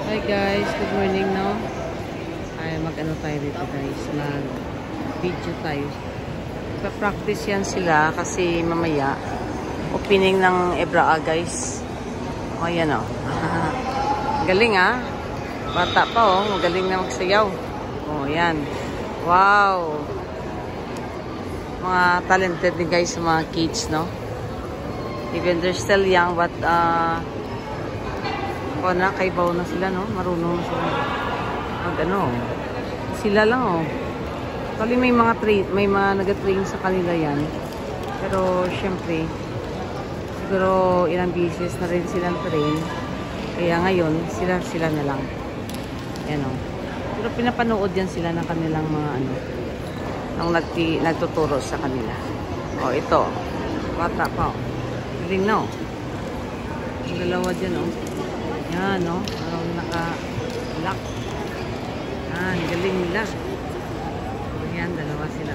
Hi guys, good morning, no? Ay, mag-ano tayo dito guys, mag-video tayo. Pa-practice yan sila kasi mamaya opening ng Ebraa guys. O, yan o. Galing ah. Bata pa oh, magaling na magsayaw. O, yan. Wow. Mga talented din guys sa mga kids, no? Even they're still young, but kaibaw na sila, no? Marunong na sila mag-ano. Sila lang, oh. Kali may mga nag-train sa kanila yan. Pero, syempre, siguro ilang beses na rin silang train. Kaya ngayon, sila na lang. Yan, oh. Pero pinapanood yan sila ng kanilang mga, ano, nang nagtuturo sa kanila. Oh, ito. Bata pa, oh. Galing na, oh. Yung dalawa dyan, oh. Yan, no? Parang naka-lock. Yan, galing nila. Yan, dalawa sila.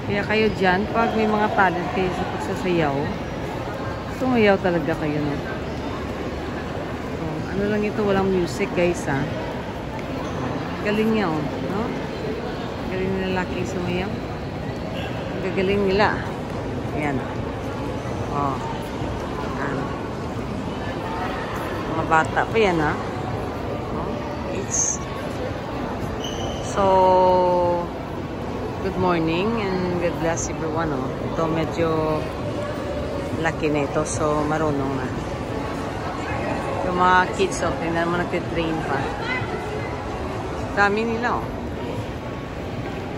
Kaya kayo dyan, pag may mga talent kayo sa pagsasayaw, sumayaw talaga kayo, no? So, ano lang ito, walang music, guys, ha? Galing niya, oh, no? Galing nila laki sumayaw. Gagaling nila. Ayan. Oh. Mga bata pa yan, ha? Oh. So, good morning and God bless everyone, oh. Ito medyo laki na ito, so marunong na. Yung mga kids, oh, tingnan mo nagtitrain pa. Dami nila, oh.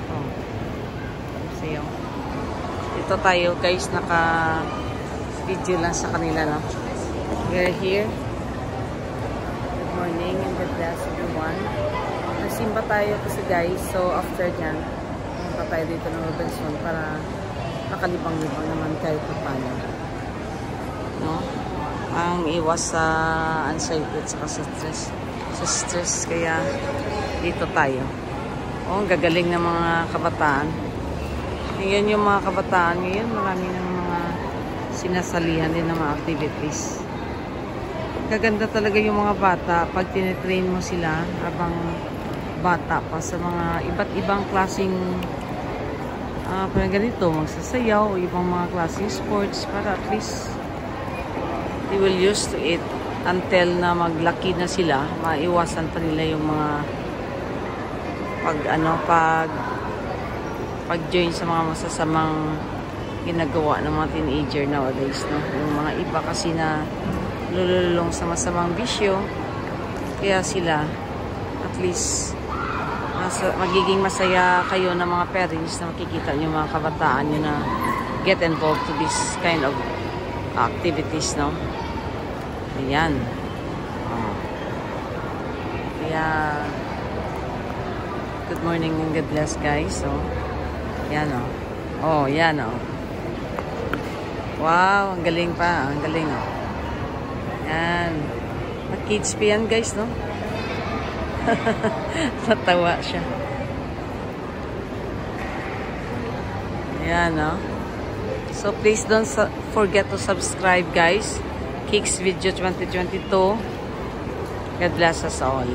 Oh. Sayo. Ito tayo guys, naka-video lang sa kanila, no? We're here. Good morning and God bless everyone. Nasimba tayo kasi guys, so after dyan, punta tayo dito ng Robinson para makalibang-libang naman kahit paano. No? Ang iwas sa anxiety at sa stress, kaya dito tayo. Oh, ang gagaling ng mga kabataan. Yan yung mga kabataan ngayon, marami ng mga sinasalihan din ng mga activities. Gaganda talaga yung mga bata pag tinitrain mo sila habang bata pa sa mga iba't ibang klaseng parang ganito, magsasayaw o ibang mga klaseng sports para at least they will used to it until na maglaki na sila, maiwasan pa nila yung mga pag-join sa mga masasamang ginagawa ng mga teenager nowadays, no? Yung mga iba kasi na lululong sa masamang bisyo, kaya sila at least magiging masaya kayo ng mga parents na makikita nyo mga kabataan nyo na get involved to this kind of activities, no? Ayan. Kaya good morning and God bless guys. So yan, oh. Oh, yan, oh. Wow, ang galing pa. Ang galing, oh. Yan. Kids pa yan, guys, no? Natawa siya. Yan, oh. So, please don't forget to subscribe, guys. Kicks Video 2022. God bless us all.